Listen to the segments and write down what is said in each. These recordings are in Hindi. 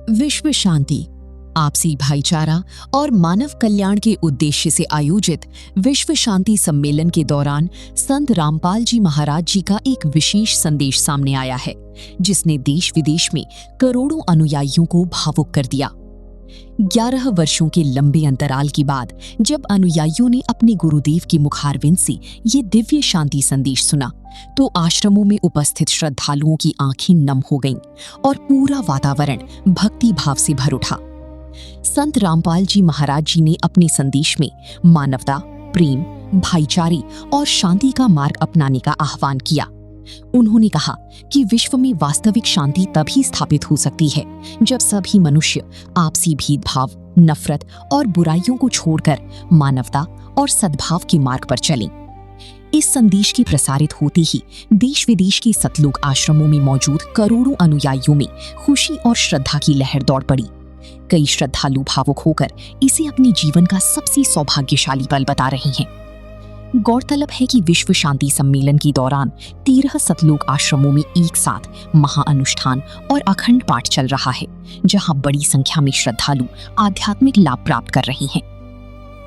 विश्व शांति, आपसी भाईचारा और मानव कल्याण के उद्देश्य से आयोजित विश्व शांति सम्मेलन के दौरान संत रामपाल जी महाराज जी का एक विशेष संदेश सामने आया है, जिसने देश विदेश में करोड़ों अनुयायियों को भावुक कर दिया। 11 वर्षों के लंबे अंतराल के बाद जब अनुयायियों ने अपने गुरुदेव की मुखारविंद से ये दिव्य शांति संदेश सुना, तो आश्रमों में उपस्थित श्रद्धालुओं की आंखें नम हो गईं और पूरा वातावरण भक्ति भाव से भर उठा। संत रामपाल जी महाराज जी ने अपने संदेश में मानवता, प्रेम, भाईचारे और शांति का मार्ग अपनाने का आह्वान किया। उन्होंने कहा कि विश्व में वास्तविक शांति तभी स्थापित हो सकती है जब सभी मनुष्य आपसी भेदभाव, नफरत और बुराइयों को छोड़कर मानवता और सद्भाव के मार्ग पर चलें। इस संदेश के प्रसारित होते ही देश विदेश के सतलोक आश्रमों में मौजूद करोड़ों अनुयायियों में खुशी और श्रद्धा की लहर दौड़ पड़ी। कई श्रद्धालु भावुक होकर इसे अपने जीवन का सबसे सौभाग्यशाली पल बता रहे हैं। गौरतलब है कि विश्व शांति सम्मेलन के दौरान 13 सतलोक आश्रमों में एक साथ महाअनुष्ठान और अखंड पाठ चल रहा है, जहां बड़ी संख्या में श्रद्धालु आध्यात्मिक लाभ प्राप्त कर रहे हैं।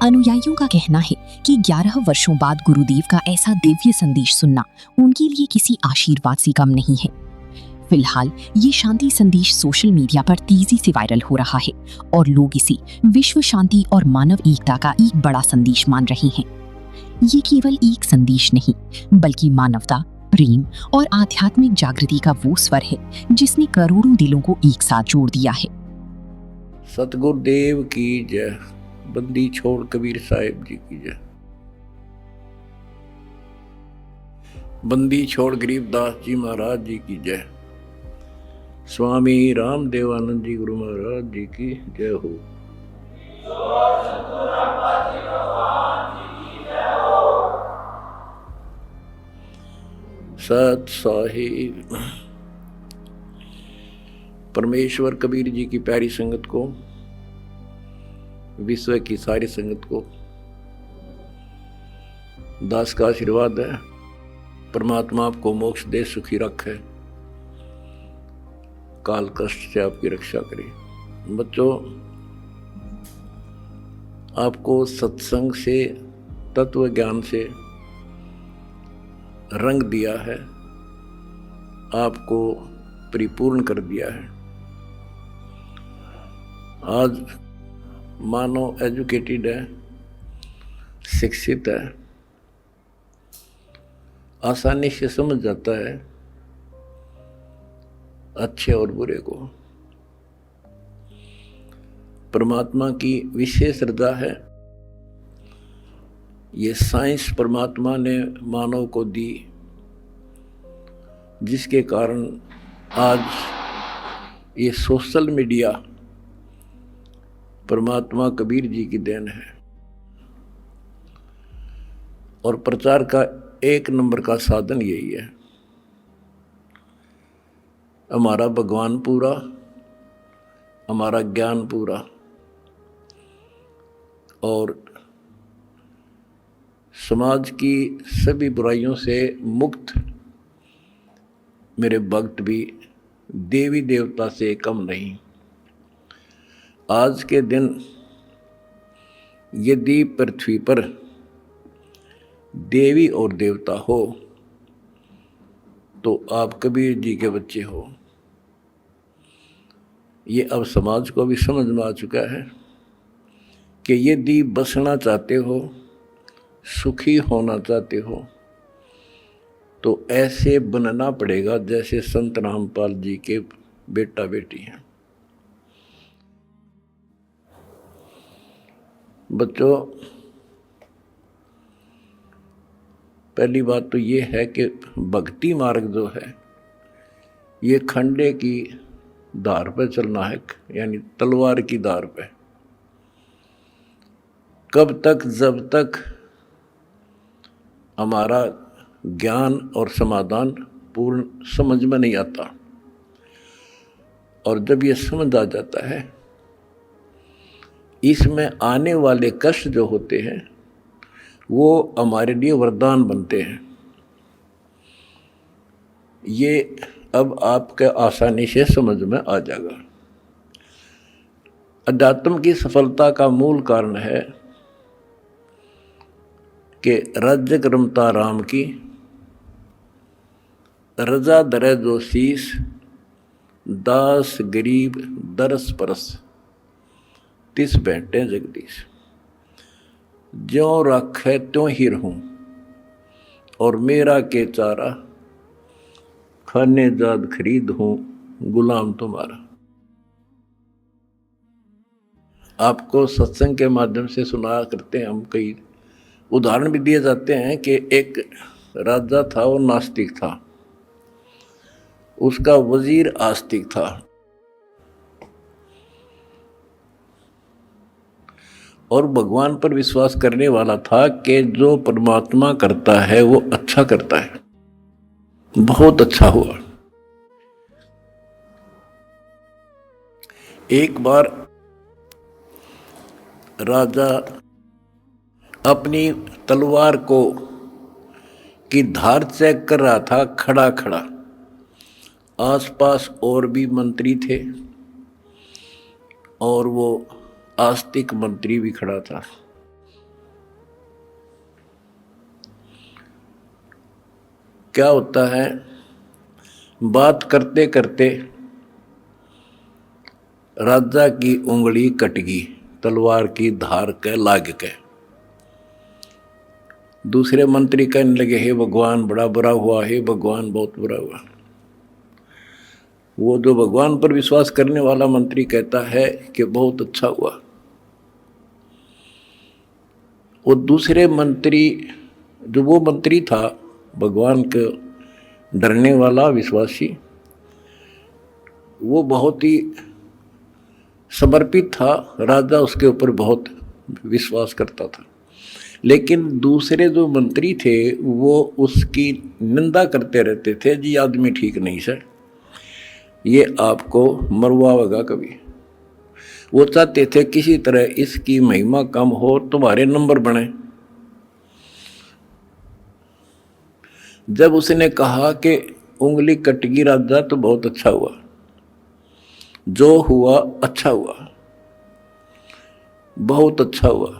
अनुयायियों का कहना है कि 11 वर्षों बाद गुरुदेव का ऐसा दिव्य संदेश सुनना उनके लिए किसी आशीर्वाद से कम नहीं है। फिलहाल ये शांति संदेश सोशल मीडिया पर तेजी से वायरल हो रहा है और लोग इसे विश्व शांति और मानव एकता का एक बड़ा संदेश मान रहे हैं। ये केवल एक संदेश नहीं, बल्कि मानवता, प्रेम और आध्यात्मिक जागृति का वो स्वर है जिसने करोड़ों दिलों को एक साथ जोड़ दिया है। सतगुरुदेव की जय। बंदी छोड़ कबीर साहिब जी की जय। बंदी छोड़ गरीबदास जी महाराज जी की जय। स्वामी रामदेवानंद जी गुरु महाराज जी की जय हो। सत साहिब। परमेश्वर कबीर जी की प्यारी संगत को, विश्व की सारी संगत को दास का आशीर्वाद है। परमात्मा आपको मोक्ष दे, सुखी रखे, काल कष्ट से आपकी रक्षा करे। बच्चों, आपको सत्संग से, तत्व ज्ञान से रंग दिया है, आपको परिपूर्ण कर दिया है। आज मानव एजुकेटेड है, शिक्षित है, आसानी से समझ जाता है अच्छे और बुरे को। परमात्मा की विशेष श्रद्धा है। ये साइंस परमात्मा ने मानव को दी, जिसके कारण आज ये सोशल मीडिया परमात्मा कबीर जी की देन है। और प्रचार का एक नंबर का साधन यही है। हमारा भगवान पूरा, हमारा ज्ञान पूरा और समाज की सभी बुराइयों से मुक्त मेरे भक्त भी देवी देवता से कम नहीं। आज के दिन यदि पृथ्वी पर देवी और देवता हो तो आप कबीर जी के बच्चे हो। ये अब समाज को भी समझ में आ चुका है कि यदि बसना चाहते हो, सुखी होना चाहते हो, तो ऐसे बनना पड़ेगा जैसे संत रामपाल जी के बेटा बेटी हैं। बच्चों, पहली बात तो ये है कि भक्ति मार्ग जो है ये खंडे की धार पे चलना है, यानी तलवार की धार पे। कब तक? जब तक हमारा ज्ञान और समाधान पूर्ण समझ में नहीं आता। और जब ये समझ आ जाता है, इसमें आने वाले कष्ट जो होते हैं वो हमारे लिए वरदान बनते हैं। ये अब आपके आसानी से समझ में आ जाएगा। अध्यात्म की सफलता का मूल कारण है कि राज्य रमता राम की, रजा दरे जो शीस, दास गरीब दरस परस, तिस बैठे जगदीश। ज्यों राखे त्यों ही रहूं, और मेरा के चारा, खाने जाद खरीद हूं, गुलाम तुम्हारा। आपको सत्संग के माध्यम से सुना करते हैं हम, कई उदाहरण भी दिए जाते हैं कि एक राजा था, वो नास्तिक था, उसका वजीर आस्तिक था, और भगवान पर विश्वास करने वाला था कि जो परमात्मा करता है वो अच्छा करता है। बहुत अच्छा हुआ। एक बार राजा अपनी तलवार को की धार चेक कर रहा था, खड़ा खड़ा। आसपास और भी मंत्री थे और वो आस्तिक मंत्री भी खड़ा था। क्या होता है, बात करते करते राजा की उंगली कट गई, तलवार की धार के लाग के। दूसरे मंत्री कहने लगे, हे भगवान बड़ा बुरा हुआ, हे भगवान बहुत बुरा हुआ। वो जो भगवान पर विश्वास करने वाला मंत्री कहता है कि बहुत अच्छा हुआ। वो दूसरे मंत्री, जो वो मंत्री था भगवान के डरने वाला विश्वासी, वो बहुत ही समर्पित था, राजा उसके ऊपर बहुत विश्वास करता था। लेकिन दूसरे जो मंत्री थे वो उसकी निंदा करते रहते थे, जी आदमी ठीक नहीं सर, ये आपको मरवाएगा कभी। वो चाहते थे किसी तरह इसकी महिमा कम हो, तुम्हारे नंबर बने। जब उसने कहा कि उंगली कटगी राजा तो बहुत अच्छा हुआ, जो हुआ अच्छा हुआ, बहुत अच्छा हुआ,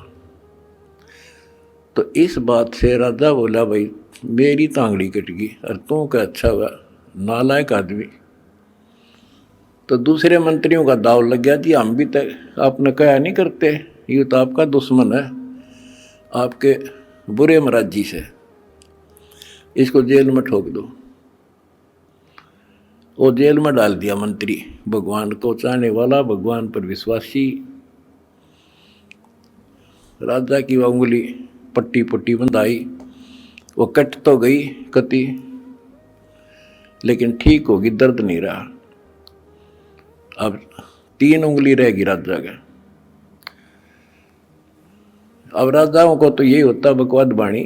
तो इस बात से राजा बोला, भाई मेरी तांगड़ी कट गई और तू क्या अच्छा हुआ, नालायक आदमी। तो दूसरे मंत्रियों का दाव लग गया, जी हम भी तो आपने कहा नहीं करते, ये तो आपका दुश्मन है, आपके बुरे मराजी से, इसको जेल में ठोक दो। वो जेल में डाल दिया मंत्री, भगवान को चाहने वाला, भगवान पर विश्वासी। राजा की वह उंगली पट्टी पट्टी बंधाई, वो कट तो गई कति, लेकिन ठीक होगी, दर्द नहीं रहा। अब 3 उंगली रहेगी राजा का। अब राजाओं को तो यही होता बकवाद बाणी,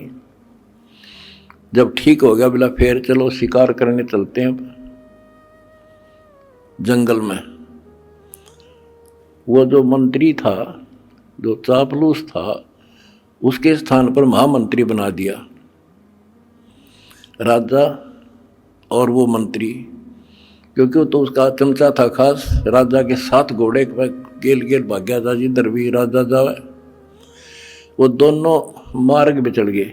जब ठीक हो गया बोला फिर चलो शिकार करने चलते हैं जंगल में। वो जो मंत्री था, जो चापलूस था, उसके स्थान पर महामंत्री बना दिया राजा और वो मंत्री, क्योंकि वो तो उसका चमचा था खास। राजा के 7 घोड़े गेल गेल भाग्या था, जिधर भी राजा जावे। वो दोनों मार्ग पे चढ़ गए,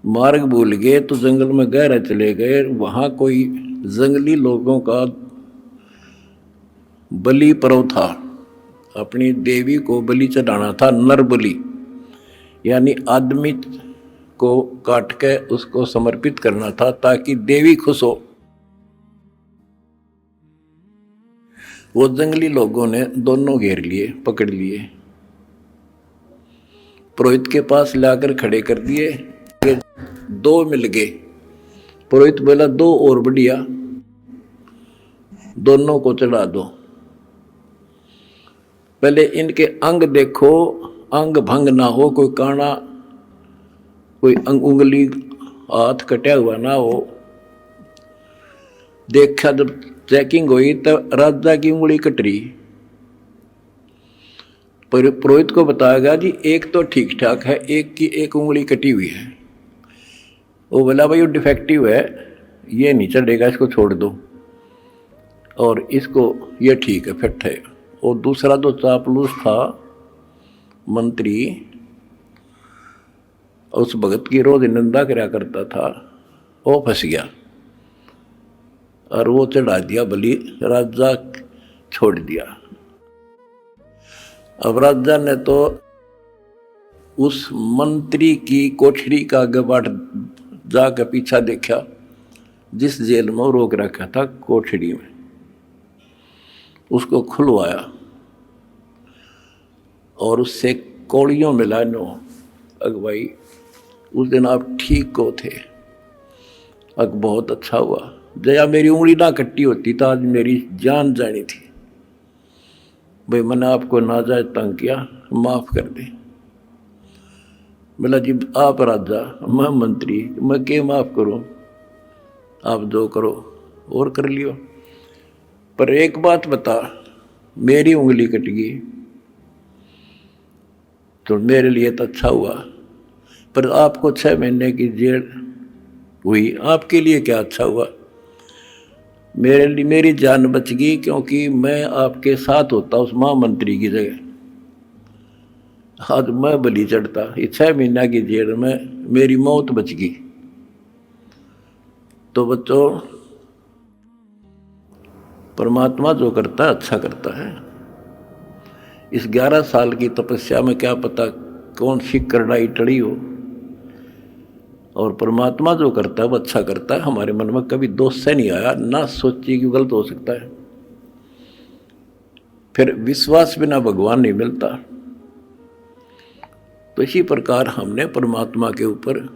मार्ग भूल गए तो जंगल में गहरे चले गए। वहाँ कोई जंगली लोगों का बलि पर्व था, अपनी देवी को बलि चढ़ाना था, नर बलि, यानी आदमी को काट के उसको समर्पित करना था ताकि देवी खुश हो। वो जंगली लोगों ने दोनों घेर लिए, पकड़ लिए, पुरोहित के पास लाकर खड़े कर दिए। 2 मिल गए। पुरोहित बोला 2 और बढ़िया, दोनों को चढ़ा दो। पहले इनके अंग देखो, अंग भंग ना हो, कोई काना, कोई उंगली हाथ कटा हुआ ना हो। देखा जब चेकिंग हुई तो राजा की उंगली कट रही। पुरोहित को बताया गया जी एक तो ठीक ठाक है, एक की एक उंगली कटी हुई है। वो बोला भाई वो डिफेक्टिव है, ये नहीं चढ़ेगा, इसको छोड़ दो। और इसको ये ठीक है, फिट है। और दूसरा जो चापलूस था मंत्री, उस भगत की रोज निंदा करा करता था, वो फंस गया और वो चढ़ा दिया बलि, राजा छोड़ दिया। अब राजा ने तो उस मंत्री की कोठरी का गबाट जाकर पीछा देखा, जिस जेल में वो रोक रखा था कोठरी में, उसको खुलवाया और उससे कौड़ियों मिला नो, अगवाई उस दिन आप ठीक को थे, अग बहुत अच्छा हुआ, जया मेरी उंगली ना कट्टी होती तो आज मेरी जान जानी थी। भाई मैंने आपको नाजायज तंग किया, माफ कर दे। बोला जी आप राजा, मैं मंत्री, मैं क्या माफ करूं, आप जो करो और कर लियो, पर एक बात बता, मेरी उंगली कट गई तो मेरे लिए तो अच्छा हुआ, पर आपको 6 महीने की जेल हुई, आपके लिए क्या अच्छा हुआ? मेरे लिए मेरी जान बच गई, क्योंकि मैं आपके साथ होता उस महामंत्री की जगह, आज मैं बलि चढ़ता। ये 6 महीना की जेल में मेरी मौत बच गई। तो बच्चों, परमात्मा जो करता है अच्छा करता है। इस 11 साल की तपस्या में क्या पता कौन सी करड़ाई टड़ी हो, और परमात्मा जो करता है वो अच्छा करता है। हमारे मन में कभी दोष से नहीं आया, ना सोचिए कि गलत हो सकता है। फिर विश्वास बिना भगवान नहीं मिलता। तो इसी प्रकार हमने परमात्मा के ऊपर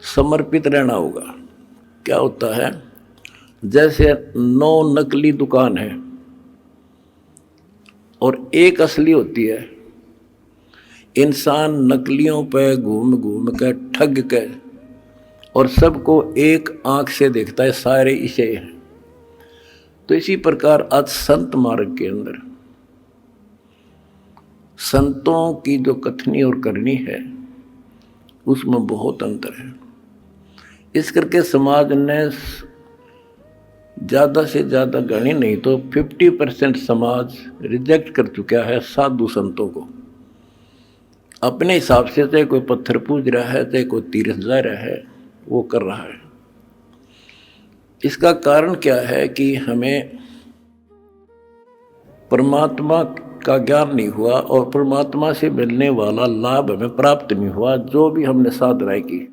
समर्पित रहना होगा। क्या होता है, जैसे 9 नकली दुकान है और एक असली होती है। इंसान नकलियों पे घूम घूम के ठग के और सबको एक आंख से देखता है, सारे इसे हैं। तो इसी प्रकार आज संत मार्ग के अंदर संतों की जो कथनी और करनी है उसमें बहुत अंतर है। इस करके समाज ने ज़्यादा से ज़्यादा गणी नहीं तो 50% समाज रिजेक्ट कर चुका है साधु संतों को। अपने हिसाब से चाहे कोई पत्थर पूज रहा है, चाहे कोई तीर्थ जा रहा है, वो कर रहा है। इसका कारण क्या है कि हमें परमात्मा का ज्ञान नहीं हुआ और परमात्मा से मिलने वाला लाभ हमें प्राप्त नहीं हुआ, जो भी हमने साधनाएं की।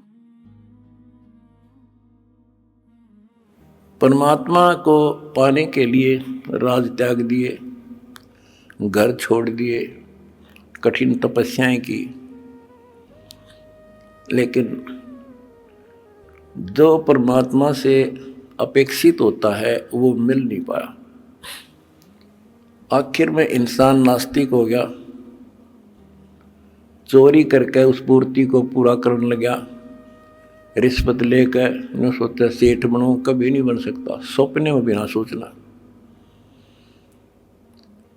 परमात्मा को पाने के लिए राज त्याग दिए, घर छोड़ दिए, कठिन तपस्याएं की, लेकिन जो परमात्मा से अपेक्षित होता है वो मिल नहीं पाया। आखिर में इंसान नास्तिक हो गया, चोरी करके उस पूर्ति को पूरा करने लगा, रिश्वत लेकर न सोचा सेठ बनूं, कभी नहीं बन सकता, सपने में भी ना सोचना।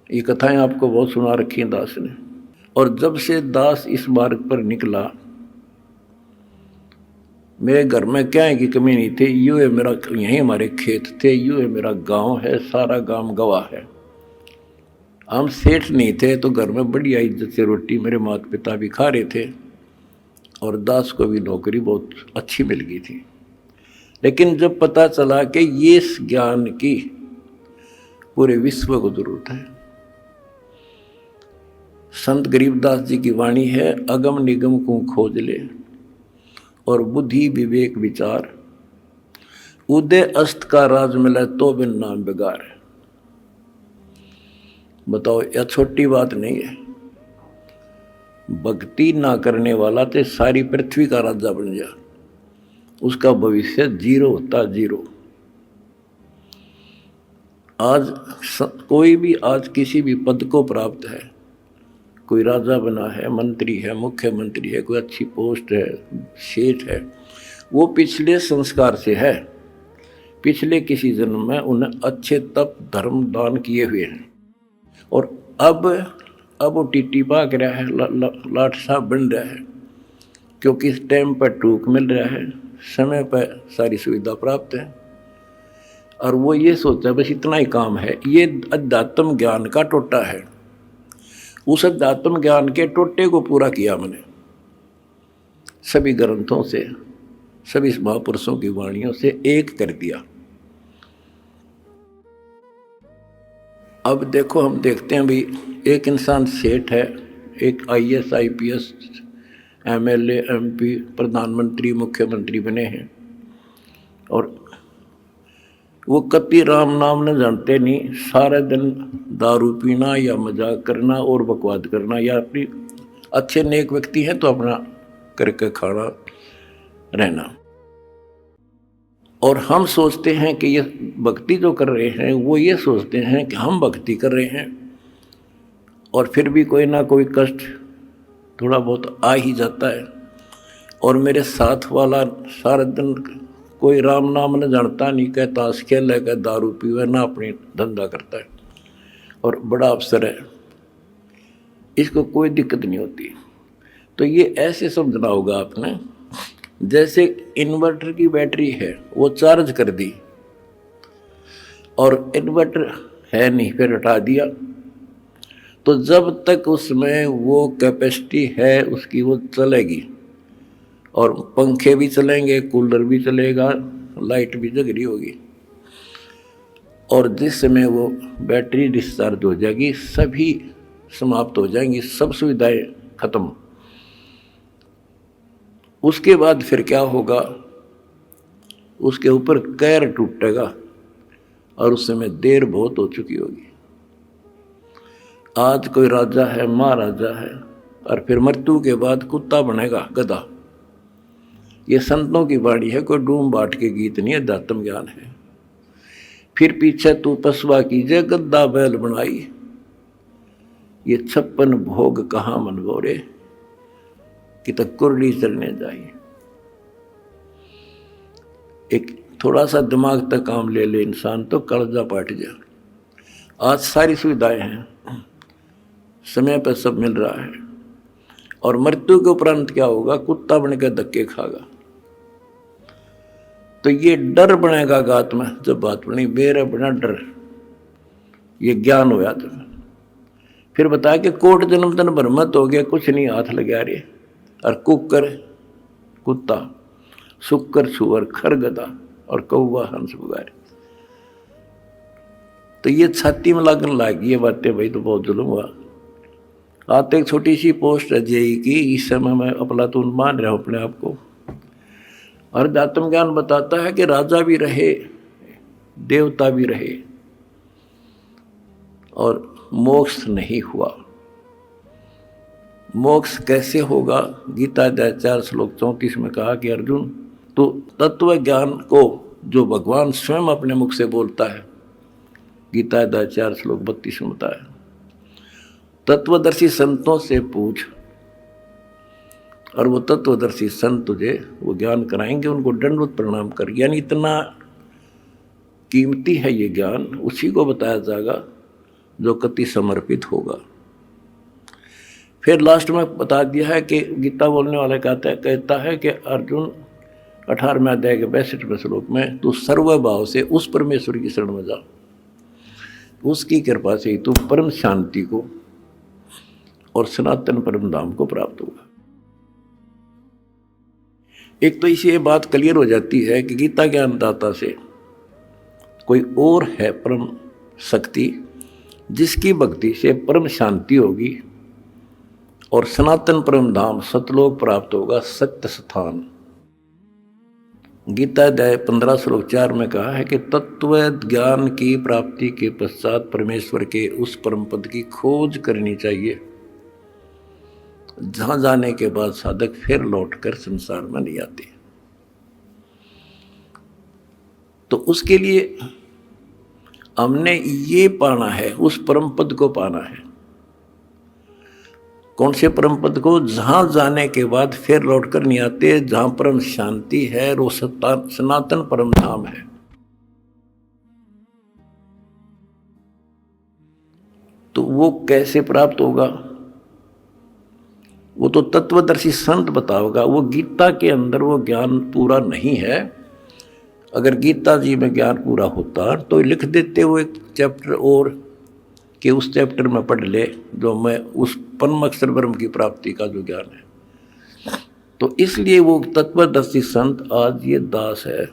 ये कथाएं आपको बहुत सुना रखी हैं दास ने। और जब से दास इस मार्ग पर निकला, मेरे घर में क्या है कि कमी नहीं थी। यूँ है मेरा, यहीं हमारे खेत थे, यूँ है मेरा गांव है, सारा गांव गवाह है। हम सेठ नहीं थे तो घर में बढ़िया इज्जत से रोटी मेरे माता पिता भी खा रहे थे और दास को भी नौकरी बहुत अच्छी मिल गई थी। लेकिन जब पता चला कि ये इस ज्ञान की पूरे विश्व को जरूरत है, संत गरीबदास जी की वाणी है, अगम निगम को खोज ले और बुद्धि विवेक विचार, उदय अस्त का राज मिला तो बिन नाम बेगार। बताओ, यह छोटी बात नहीं है। भक्ति ना करने वाला तो सारी पृथ्वी का राजा बन जा, उसका भविष्य 0 होता, 0। आज कोई भी आज किसी भी पद को प्राप्त है, कोई राजा बना है, मंत्री है, मुख्यमंत्री है, कोई अच्छी पोस्ट है, सेठ है, वो पिछले संस्कार से है, पिछले किसी जन्म में उन्हें अच्छे तप धर्म दान किए हुए हैं। और अब वो टीटी भाग रहा है, लाट साहब बन रहा है, क्योंकि इस टाइम पर टूक मिल रहा है, समय पर सारी सुविधा प्राप्त है। और वो ये सोचता है बस इतना ही काम है। ये अध्यात्म ज्ञान का टोटा है। उस अध्यात्म ज्ञान के टोटे को पूरा किया मैंने सभी ग्रंथों से, सभी महापुरुषों की वाणियों से एक कर दिया। अब देखो, हम देखते हैं भाई, एक इंसान सेठ है, एक IAS IPS MLA MP प्रधानमंत्री मुख्यमंत्री बने हैं, और वो कति राम नाम न जानते नहीं, सारे दिन दारू पीना या मजाक करना और बकवाद करना, या अपनी अच्छे नेक व्यक्ति हैं तो अपना करके खाना रहना। और हम सोचते हैं कि ये भक्ति जो कर रहे हैं, वो ये सोचते हैं कि हम भक्ति कर रहे हैं, और फिर भी कोई ना कोई कष्ट थोड़ा बहुत आ ही जाता है। और मेरे साथ वाला सारा दिन कोई राम नाम न जानता नहीं, कह ताश खेल है, कह दारू पीवे, ना अपनी धंधा करता है और बड़ा अफसर है, इसको कोई दिक्कत नहीं होती। तो ये ऐसे समझना होगा आपने, जैसे इन्वर्टर की बैटरी है, वो चार्ज कर दी और इन्वर्टर है नहीं, फिर हटा दिया, तो जब तक उसमें वो कैपेसिटी है उसकी, वो चलेगी, और पंखे भी चलेंगे, कूलर भी चलेगा, लाइट भी जग रही होगी। और जिस समय वो बैटरी डिस्चार्ज हो जाएगी, सभी समाप्त हो जाएंगी, सब सुविधाएं खत्म। उसके बाद फिर क्या होगा, उसके ऊपर कहर टूटेगा, और उस समय देर बहुत हो चुकी होगी। आज कोई राजा है, महाराजा है, और फिर मृत्यु के बाद कुत्ता बनेगा, गधा। ये संतों की वाणी है, कोई डूम बाट के गीत नहीं, अध्यात्म ज्ञान है। फिर पीछे तू पसवा कीजिए, गद्दा बैल बनाई, ये 56 भोग कहाँ मनवोरे, कि तक कुरली चलने जाए। एक थोड़ा सा दिमाग तक काम ले ले इंसान तो कलजा पाट जा। आज सारी सुविधाएं हैं, समय पर सब मिल रहा है, और मृत्यु के उपरांत क्या होगा, कुत्ता बनकर धक्के खागा। तो ये डर बनेगा गात में, जब बात बनी बेरे बना डर, ये ज्ञान होया तुम्हें। फिर बताया कि कोट जन्म तन भ्रमत हो गया, कुछ नहीं हाथ लगा रहे, और कुकर कुत्ता, सुक्कर सुअर, खर गधा, और कौवा हंस बुगारे। तो ये छाती में लगने लगी ये बातें, भाई तो बहुत जुल्म हुआ। आते एक छोटी सी पोस्ट है JEE की, इस समय मैं अफलातून मान रहा हूँ अपने आप को। और अध्यात्म ज्ञान बताता है कि राजा भी रहे, देवता भी रहे, और मोक्ष नहीं हुआ। मोक्ष कैसे होगा, गीता अध्याय 4 श्लोक 34 में कहा कि अर्जुन, तो तत्व ज्ञान को जो भगवान स्वयं अपने मुख से बोलता है, गीता अध्याय 4 श्लोक 32 में बताया, तत्वदर्शी संतों से पूछ, और वो तत्वदर्शी संत तुझे वो ज्ञान कराएंगे, उनको दंडवत प्रणाम कर। यानी इतना कीमती है ये ज्ञान, उसी को बताया जाएगा जो कति समर्पित होगा। फिर लास्ट में बता दिया है कि गीता बोलने वाला कहता है कि अर्जुन 18वें अध्याय के 62वें श्लोक में, तू सर्वभाव से उस परमेश्वर की शरण में जा, उसकी कृपा से ही तू परम शांति को और सनातन परम धाम को प्राप्त होगा। एक तो इसी ये बात क्लियर हो जाती है कि गीता ज्ञानदाता से कोई और है परम शक्ति, जिसकी भक्ति से परम शांति होगी और सनातन परम धाम सतलोक प्राप्त होगा, सत्य स्थान। गीता अध्याय 15 श्लोक 4 में कहा है कि तत्व ज्ञान की प्राप्ति के पश्चात परमेश्वर के उस परम पद की खोज करनी चाहिए, जहां जाने के बाद साधक फिर लौटकर संसार में नहीं आते। तो उसके लिए हमने ये पाना है, उस परम पद को पाना है। कौन से परम पद को? जहां जाने के बाद फिर लौटकर नहीं आते, जहां परम शांति है, वो सनातन परम धाम है। तो वो कैसे प्राप्त होगा? वो तो तत्वदर्शी संत बताओगा। वो गीता के अंदर वो ज्ञान पूरा नहीं है, अगर गीता जी में ज्ञान पूरा होता तो लिख देते वो एक चैप्टर और कि उस चैप्टर में पढ़ ले जो मैं उस परम अक्षर ब्रह्म की प्राप्ति का जो ज्ञान है। तो इसलिए वो तत्वदर्शी संत आज ये दास है।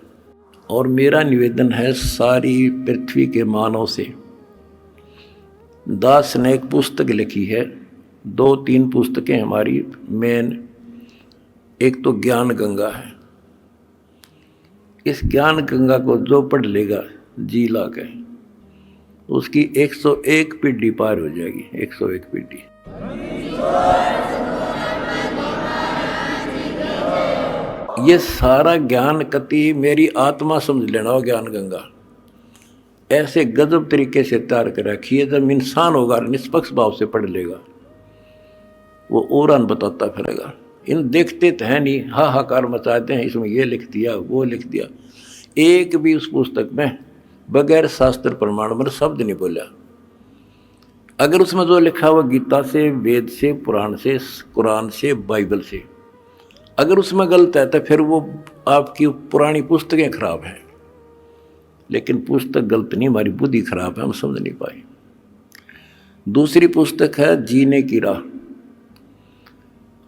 और मेरा निवेदन है सारी पृथ्वी के मानव से, दास ने एक पुस्तक लिखी है, 2-3 पुस्तकें हमारी मेन, एक तो ज्ञान गंगा है। इस ज्ञान गंगा को जो पढ़ लेगा जी ला के, उसकी 101 पीढ़ी पार हो जाएगी, 101 पीढ़ी। ये सारा ज्ञान कति मेरी आत्मा समझ लेना हो, ज्ञान गंगा ऐसे गजब तरीके से तैयार कर रखी है। जब इंसान होगा निष्पक्ष भाव से पढ़ लेगा, वो औरान बताता फिरेगा। इन देखते तो है नहीं, हाहाकार मचाते हैं, इसमें ये लिख दिया वो लिख दिया। एक भी उस पुस्तक में बगैर शास्त्र प्रमाण मतलब शब्द नहीं बोला। अगर उसमें जो लिखा हुआ गीता से, वेद से, पुराण से, कुरान से, बाइबल से, अगर उसमें गलत है तो फिर वो आपकी पुरानी पुस्तकें खराब हैं। लेकिन पुस्तक गलत नहीं, हमारी बुद्धि खराब है, हम समझ नहीं पाए। दूसरी पुस्तक है जीने की राह।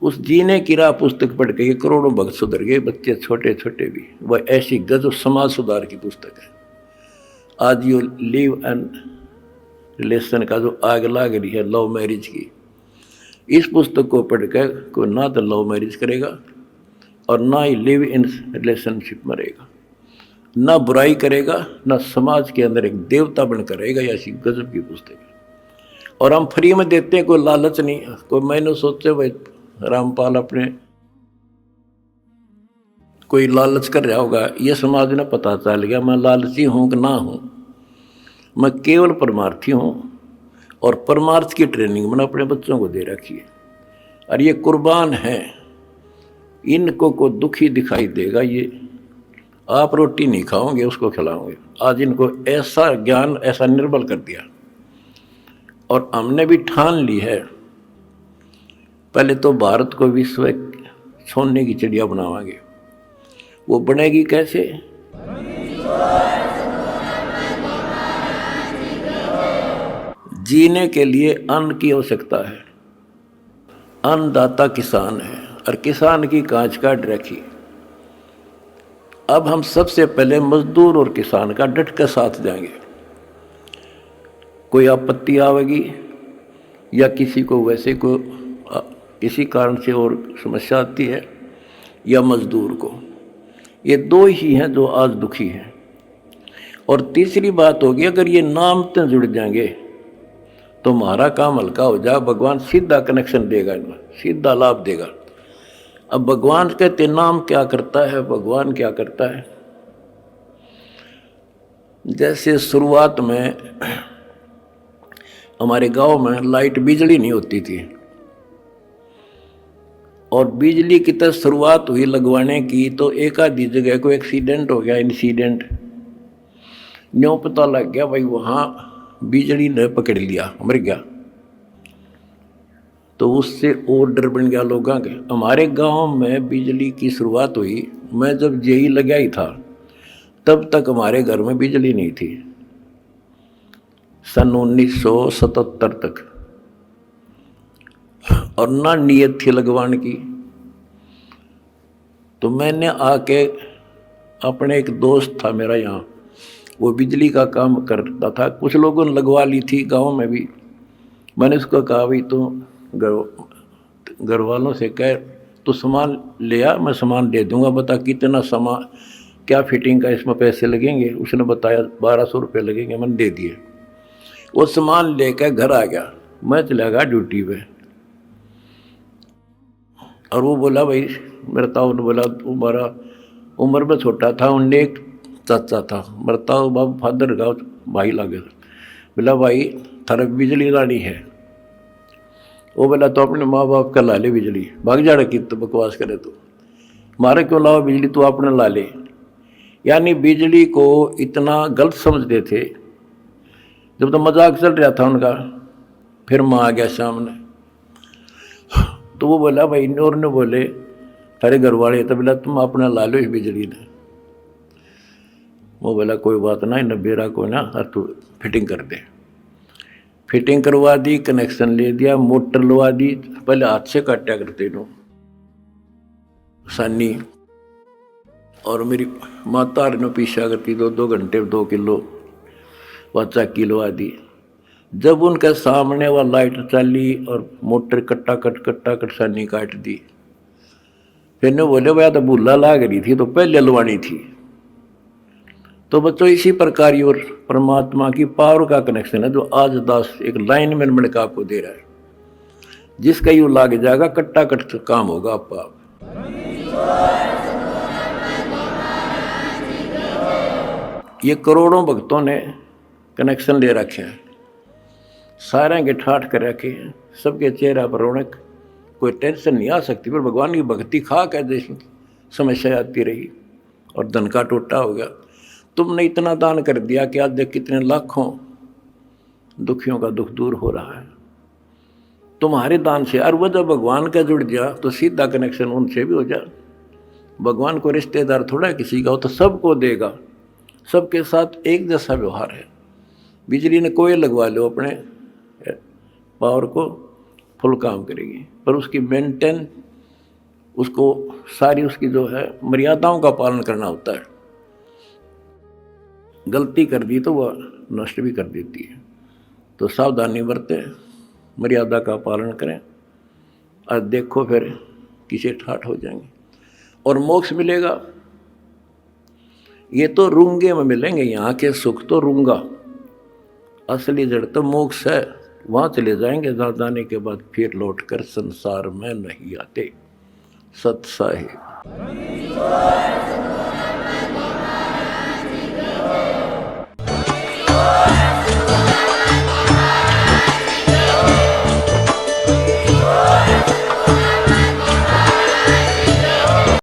उस जीने की राह पुस्तक पढ़ के करोड़ों भक्त सुधर गए, बच्चे छोटे छोटे भी। वह ऐसी गजब समाज सुधार की पुस्तक है। आज ये लिव एंड रिलेशन का जो आग लाग रही है लव मैरिज की, इस पुस्तक को पढ़ कर कोई ना तो लव मैरिज करेगा और ना ही लिव इन रिलेशनशिप में रहेगा, ना बुराई करेगा, ना समाज के अंदर एक देवता बनकर रहेगा। ऐसी गजब की पुस्तक है और हम फ्री में देते हैं, कोई लालच नहीं। कोई मैंने सोचे भाई रामपाल अपने कोई लालच कर रहा होगा, ये समाज ने पता चल गया मैं लालची हूँ कि ना हूँ। मैं केवल परमार्थी हूँ और परमार्थ की ट्रेनिंग मैंने अपने बच्चों को दे रखी है। और ये कुर्बान है, इनको को दुखी दिखाई देगा, ये आप रोटी नहीं खाओगे उसको खिलाओगे। आज इनको ऐसा ज्ञान ऐसा निर्बल कर दिया और हमने भी ठान ली है पहले तो भारत को विश्व सोने की चिड़िया बनावांगे। वो बनेगी कैसे? जीने के लिए अन्न की आवश्यकता है। अन्नदाता किसान है और किसान की कांच काट रखी। अब हम सबसे पहले मजदूर और किसान का डट कर साथ देंगे। कोई आपत्ति आवेगी या किसी को वैसे को किसी कारण से और समस्या आती है या मजदूर को, ये दो ही हैं जो आज दुखी हैं। और तीसरी बात होगी, अगर ये नाम से जुड़ जाएंगे तो हमारा काम हल्का हो जाए। भगवान सीधा कनेक्शन देगा, इनमें सीधा लाभ देगा। अब भगवान कहते नाम क्या करता है, भगवान क्या करता है। जैसे शुरुआत में हमारे गांव में लाइट बिजली नहीं होती थी और बिजली की तरह शुरुआत हुई लगवाने की, तो एक आधी जगह को एक्सीडेंट हो गया, इंसिडेंट न्यों पता लग गया भाई वहाँ बिजली ने पकड़ लिया, मर गया। तो उससे और डर बन गया लोगों के। हमारे गांव में बिजली की शुरुआत हुई, मैं जब जेई लगा ही था तब तक हमारे घर में बिजली नहीं थी, सन 1977 तक, और ना नीयत थी लगवाने की। तो मैंने आके अपने एक दोस्त था मेरा यहाँ, वो बिजली का काम करता था, कुछ लोगों ने लगवा ली थी गांव में भी। मैंने उसको कहा भाई तो घर वालों से कह तो सामान ले आ, मैं सामान दे दूंगा, बता कितना सामान क्या फिटिंग का इसमें पैसे लगेंगे। उसने बताया 1200 रुपये लगेंगे, मैंने दे दिए। वो सामान लेकर घर आ गया, मैं चला गया ड्यूटी पे। और वो बोला भाई मेरा ताऊ ने बोला, तुम्हारा उम्र में छोटा था, उनने एक चाचा था मेरा ताऊ बाबू फादर का भाई लागे, बोला भाई थारा बिजली लानी है। वो बोला तो अपने माँ बाप का ला ले बिजली, भाग जा रखी तो बकवास करे तो मारे क्यों लाओ बिजली, तू अपने ला ले। यानी बिजली को इतना गलत समझते थे। जब तो मजाक चल रहा था उनका, फिर माँ आ गया सामने, तो वो बोला भाई नौर ने बोले अरे घर वाले, तो बोला तुम अपना ला लो इस बिजली ने। वो बोला कोई बात ना, न बेरा को ना, तू फिटिंग कर दे। फिटिंग करवा दी, कनेक्शन ले दिया, मोटर लगा दी। पहले हाथ से काटा करते नो सानी, और मेरी माता ने पीछा करती 2 घंटे 2 किलो वह चाकी लगा दी। जब उनके सामने वह लाइट चली और मोटर कट्टा कट सानी काट दी, फिर ने बोले भैया तो भूला लाग रही थी तो पहले लवानी थी। तो बच्चों इसी प्रकार और परमात्मा की पावर का कनेक्शन है जो आज दास एक लाइन में मिल का आपको दे रहा है, जिसका यूँ लाग जाएगा कट्टा कट काम होगा आपका। ये करोड़ों भक्तों ने कनेक्शन ले रखे हैं, सारे के ठाठ कर रखे हैं, सबके चेहरा पर रौनक, कोई टेंशन नहीं आ सकती। पर भगवान की भक्ति खा के जैसी समस्या आती रही और धन का टोटा हो गया। तुमने इतना दान कर दिया कि आज देख कितने लाखों दुखियों का दुख दूर हो रहा है तुम्हारे दान से। और वह जब भगवान का जुड़ गया तो सीधा कनेक्शन उनसे भी हो जाए। भगवान को रिश्तेदार थोड़ा किसी का हो, तो सबको देगा, सबके साथ एक जैसा व्यवहार है। बिजली ने कोई लगवा लो अपने पावर को, फुल काम करेगी, पर उसकी मेंटेन, उसको सारी उसकी जो है मर्यादाओं का पालन करना होता है। गलती कर दी तो वह नष्ट भी कर देती है। तो सावधानी बरतें, मर्यादा का पालन करें, और देखो फिर किसे ठाठ हो जाएंगे और मोक्ष मिलेगा। ये तो रूंगे में मिलेंगे, यहाँ के सुख तो रूंगा, असली जड़ तो मोक्ष है। वहाँ चले जाएंगे जहाँ जाने के बाद फिर लौटकर संसार में नहीं आते। सत साहिब।